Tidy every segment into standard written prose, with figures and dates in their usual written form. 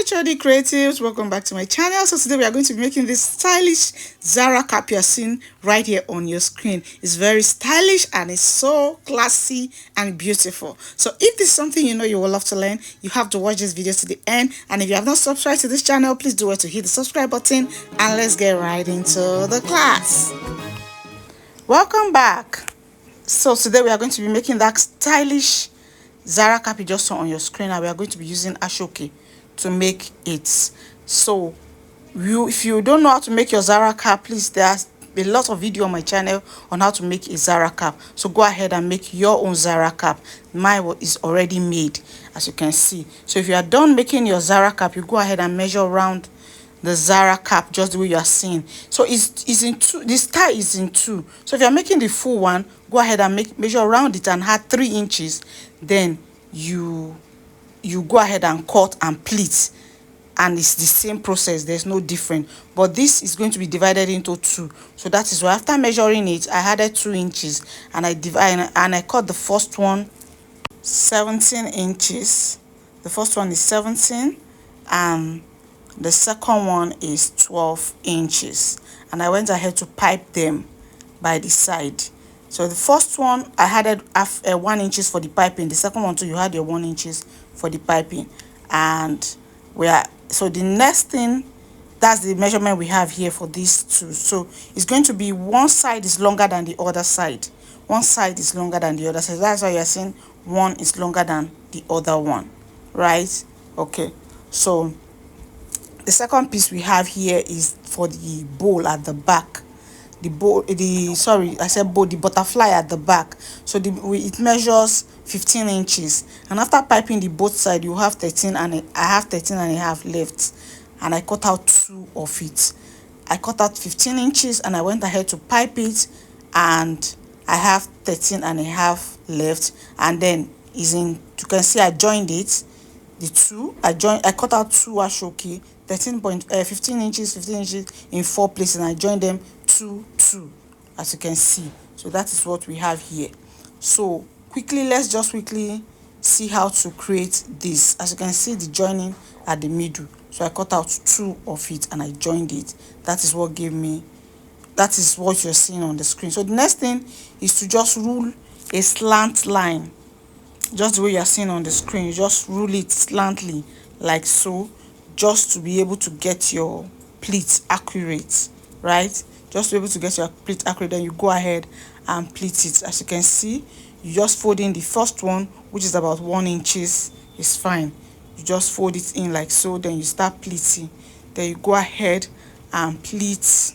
HOD Creatives, welcome back to my channel. So today we are going to be making this stylish Zaracap you're seeing right here on your screen. It's very stylish and it's so classy and beautiful. So if this is something you know you will love to learn, you have to watch this video to the end. And if you have not subscribed to this channel, please do it to hit the subscribe button and let's get right into the class. Welcome back. So today we are going to be making that stylish Zaracap you just saw on your screen, and we are going to be using Ashoke to make it. So if you don't know how to make your Zaracap, please, there's a lot of video on my channel on how to make a Zaracap. So go ahead and make your own Zaracap. Mine is already made, as you can see. So if you are done making your Zaracap, you go ahead and measure around the Zaracap just the way you are seeing. So it's in two. This tie is in two. So if you're making the full one, go ahead and measure around it and add 3 inches. Then you go ahead and cut and pleat, and it's the same process. There's no different, but this is going to be divided into 2. So that is why after measuring it, I added 2 inches and I cut the first one 17 inches. The first one is 17 and the second one is 12 inches, and I went ahead to pipe them by the side. So the first one I added 1 inches for the piping. The second one too, you had your 1 inches for the piping. And so the next thing, that's the measurement we have here for these two. So it's going to be one side is longer than the other side. One side is longer than the other side. That's why you're saying one is longer than the other one, right? Okay, so the second piece we have here is for the bowl at the back. The butterfly at the back. So it measures 15 inches, and after piping the both side, you have 13, and I have 13 and a half left, and I cut out 2 of it. I cut out 15 inches and I went ahead to pipe it, and I have 13 and a half left. And then you can see I joined it, the 2. I cut out 2 Ashoke, 15 inches in 4 places, and I joined them 2, as you can see. So that is what we have here. So let's just quickly see how to create this. As you can see, the joining at the middle. So I cut out 2 of it and I joined it. That is what you're seeing on the screen. So the next thing is to just rule a slant line, just the way you're seeing on the screen. You just rule it slantly like so, just to be able to get your pleat accurate, right? Just to be able to get your pleat accurate. Then you go ahead and pleat it. As you can see, you just fold in the first one, which is about 1 inches. It's fine. You just fold it in like so. Then you start pleating. Then you go ahead and pleat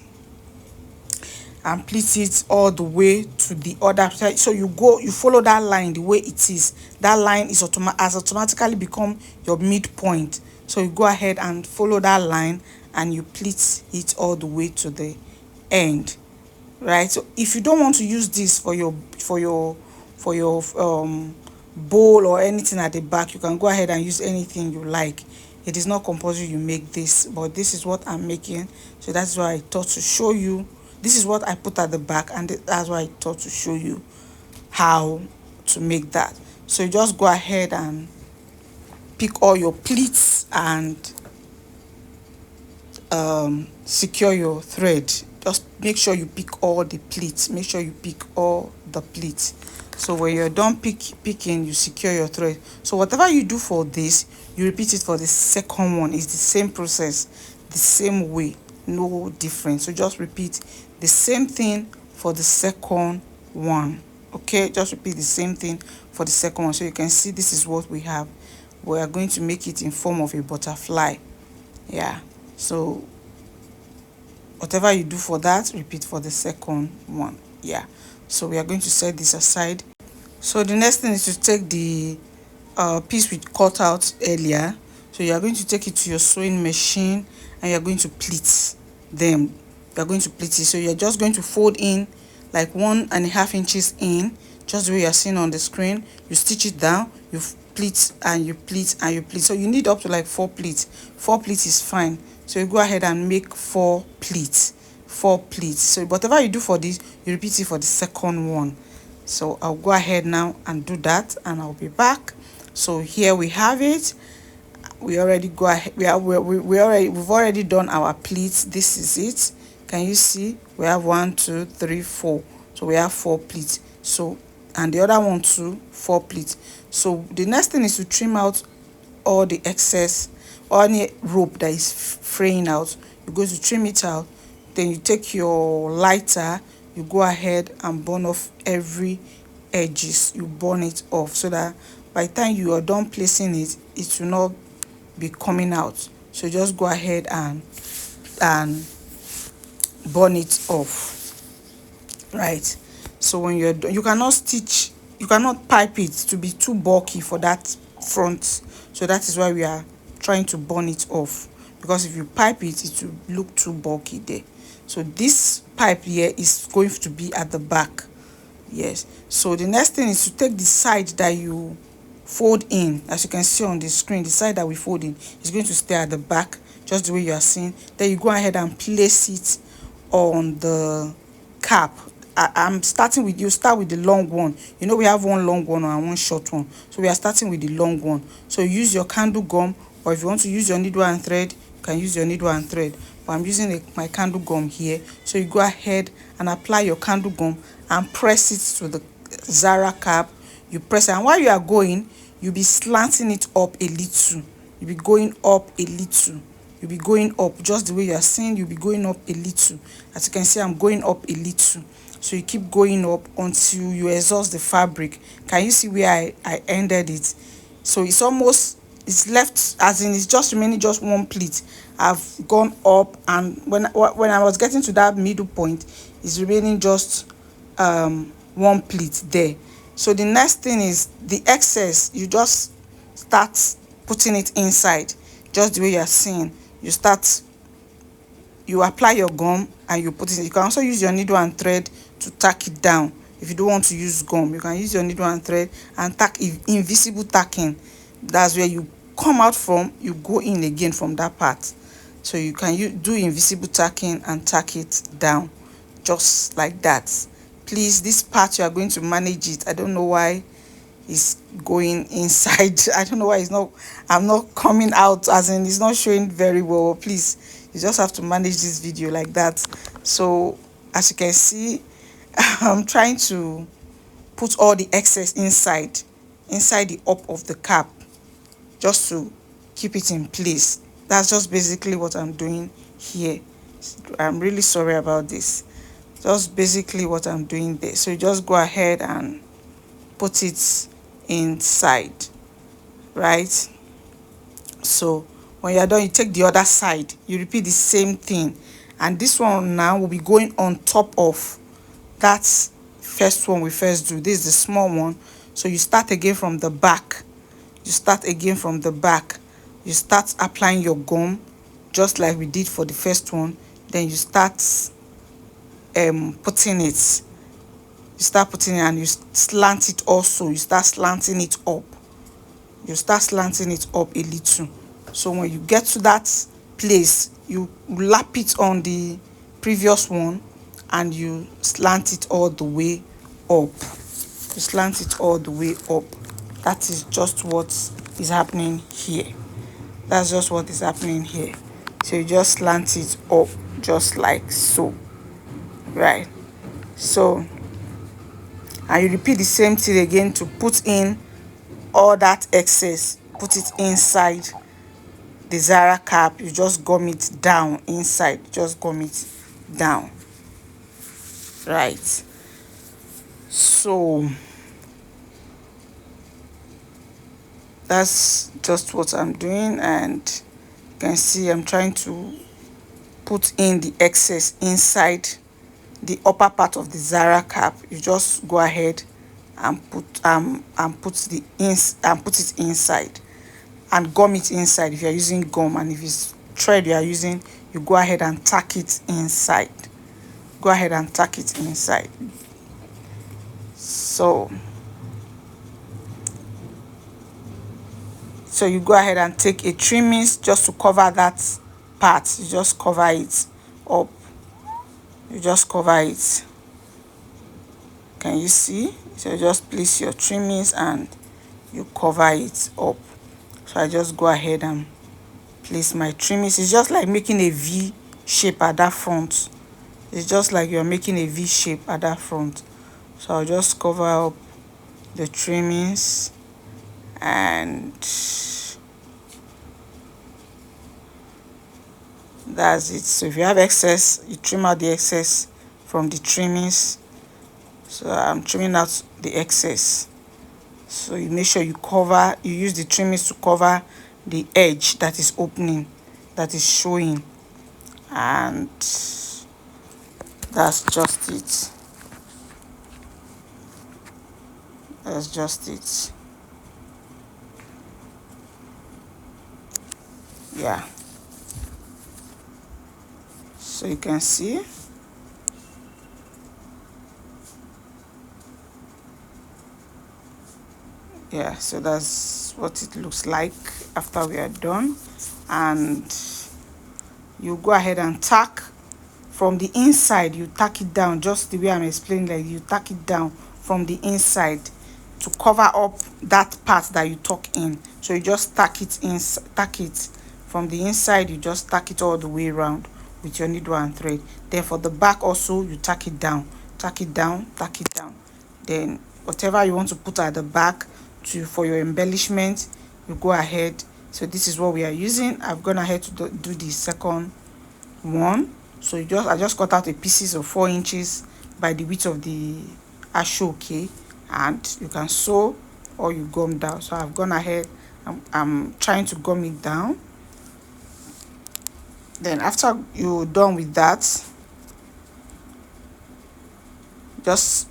it all the way to the other side. So you follow that line the way it is. That line has automatically become your midpoint. So you go ahead and follow that line and you pleat it all the way to the end, right? So if you don't want to use this for your bowl or anything at the back, you can go ahead and use anything you like. It is not compulsory you make this, but this is what I'm making. So that's why I thought to show you. This is what I put at the back, and that's why I thought to show you how to make that. So you just go ahead and pick all your pleats and secure your thread. Just make sure you pick all the pleats. Make sure you pick all the pleats. So when you're done picking, you secure your thread. So whatever you do for this, you repeat it for the second one. It's the same process, the same way, no difference. So just repeat the same thing for the second one. Okay, just repeat the same thing for the second one. So you can see this is what we have. We are going to make it in form of a butterfly. Yeah, so whatever you do for that, repeat for the second one. Yeah, so we are going to set this aside. So the next thing is to take the piece we cut out earlier. So you are going to take it to your sewing machine and you are going to pleat them. You are going to pleat it. So you're just going to fold in like 1.5 inches in, just the way you're seeing on the screen. You stitch it down, you pleat and you pleat and you pleat. So you need up to like 4 pleats. 4 pleats is fine. So you go ahead and make 4 pleats. 4 pleats. So whatever you do for this, you repeat it for the second one. So I'll go ahead now and do that, and I'll be back. So here we have it. we already go ahead, we've already done our pleats. This is it. Can you see? We have 1 2 3 4, so we have 4 pleats. So, and the other one too, 4 pleats. So the next thing is to trim out all the excess or any rope that is fraying out. You're going to trim it out. Then you take your lighter, you go ahead and burn off every edges. You burn it off so that by the time you are done placing it, it will not be coming out. So just go ahead and burn it off, right? So when you're done, you cannot stitch, you cannot pipe it to be too bulky for that front. So that is why we are trying to burn it off, because if you pipe it, it will look too bulky there. So this pipe here is going to be at the back. Yes. So the next thing is to take the side that you fold in. As you can see on the screen, the side that we fold in is going to stay at the back, just the way you are seeing. Then you go ahead and place it on the cap. I'm starting with, you start with the long one. You know we have one long one and one short one, so we are starting with the long one. So use your candle gum, or if you want to use your needle and thread, you can use your needle and thread, but I'm using my candle gum here. So you go ahead and apply your candle gum and press it to the Zaracap. You press it, and while you are going, you'll be slanting it up a little. You'll be going up a little. You'll be going up just the way you are seeing. You'll be going up a little. As you can see, I'm going up a little. So you keep going up until you exhaust the fabric. Can you see where I ended it? So it's almost, it's left, as in it's just remaining just one pleat. I've gone up, and when I was getting to that middle point, it's remaining just one pleat there. So the next thing is the excess, you just start putting it inside, just the way you are seeing. You apply your gum and you put it in. You can also use your needle and thread to tack it down. If you don't want to use gum, you can use your needle and thread and tack invisible tacking. That's where you come out from, you go in again from that part. So you can do invisible tacking and tack it down, just like that. Please, this part you are going to manage it. I don't know why it's going inside. I don't know why I'm not coming out, as in it's not showing very well. Please, you just have to manage this video like that. So as you can see, I'm trying to put all the excess inside the up of the cap, just to keep it in place. That's just basically what I'm doing here. I'm really sorry about this. Just basically what I'm doing there. So you just go ahead and put it inside, right? So when you're done, you take the other side, you repeat the same thing, and this one now will be going on top of that first one we first do. This is the small one. So you start again from the back. You start again from the back. You start applying your gum just like we did for the first one. Then you start putting it. You start putting it and you slant it also. You start slanting it up. You start slanting it up a little. So when you get to that place, you lap it on the previous one and you slant it all the way up. You slant it all the way up. That is just what is happening here. That's just what is happening here. So you just slant it up just like so, right? So, and you repeat the same thing again to put in all that excess. Put it inside the Zaracap. You just gum it down inside. Just gum it down, right? So that's just what I'm doing, and you can see I'm trying to put in the excess inside the upper part of the Zaracap. You just go ahead and put it inside and gum it inside if you're using gum, and if it's thread you are using, you go ahead and tack it inside. Go ahead and tack it inside. So you go ahead and take a trimmings just to cover that part. You just cover it up. You just cover it. Can you see? So just place your trimmings and you cover it up. So I just go ahead and place my trimmings. It's just like making a V shape at that front. It's just like you're making a V shape at that front. So I'll just cover up the trimmings, and that's it. So if you have excess, you trim out the excess from the trimmings. So I'm trimming out the excess. So you make sure you use the trimmings to cover the edge that is opening, that is showing, and that's just it. That's just it. Yeah. So you can see. Yeah, so that's what it looks like after we are done. And you go ahead and tack from the inside. You tack it down just the way I'm explaining, like you tack it down from the inside to cover up that part that you tuck in. So you just tack it from the inside. You just tack it all the way around with your needle and thread. Then for the back also, you tack it down, tack it down, tack it down. Then whatever you want to put at the back for your embellishment, you go ahead. So this is what we are using. I've gone ahead to do the second one. So I just cut out a pieces of 4 inches by the width of the ashoke, and you can sew or you gum down. So I've gone ahead, I'm trying to gum it down. Then after you're done with that, just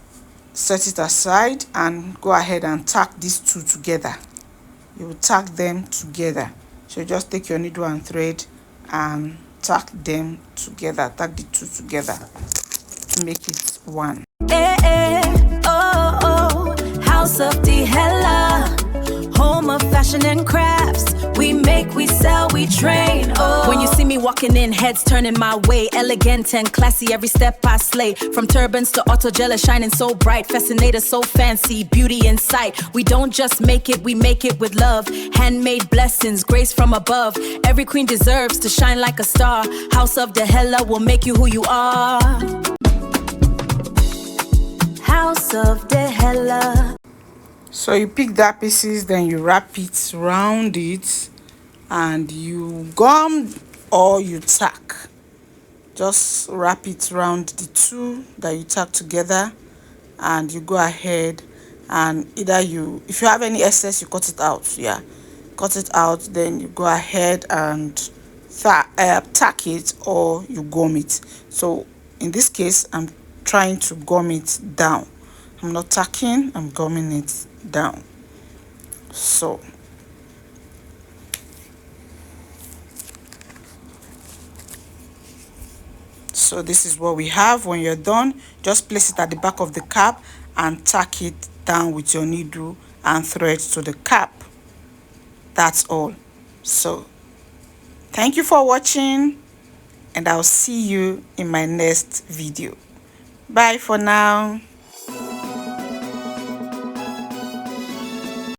set it aside and go ahead and tack these two together. You will tack them together. So just take your needle and thread and tack them together, tack the two together to make it one. House of Dehella, home of fashion and crafts. We make, we sell, we train. When you see me walking in, heads turning my way, elegant and classy, every step I slay. From turbans to auto gel, shining so bright, fascinator so fancy, beauty in sight. We don't just make it, we make it with love. Handmade blessings, grace from above. Every queen deserves to shine like a star. House of Dehella will make you who you are. House of Dehella. So you pick that pieces, then you wrap it round it, and you gum or you tack. Just wrap it around the two that you tack together, and you go ahead and either if you have any excess, you cut it out. Yeah, cut it out. Then you go ahead and tack it or you gum it. So in this case, I'm trying to gum it down. I'm not tacking, I'm gumming it down. So this is what we have. When you're done, just place it at the back of the cap and tack it down with your needle and thread to the cap. That's all. So thank you for watching, and I'll see you in my next video. Bye for now.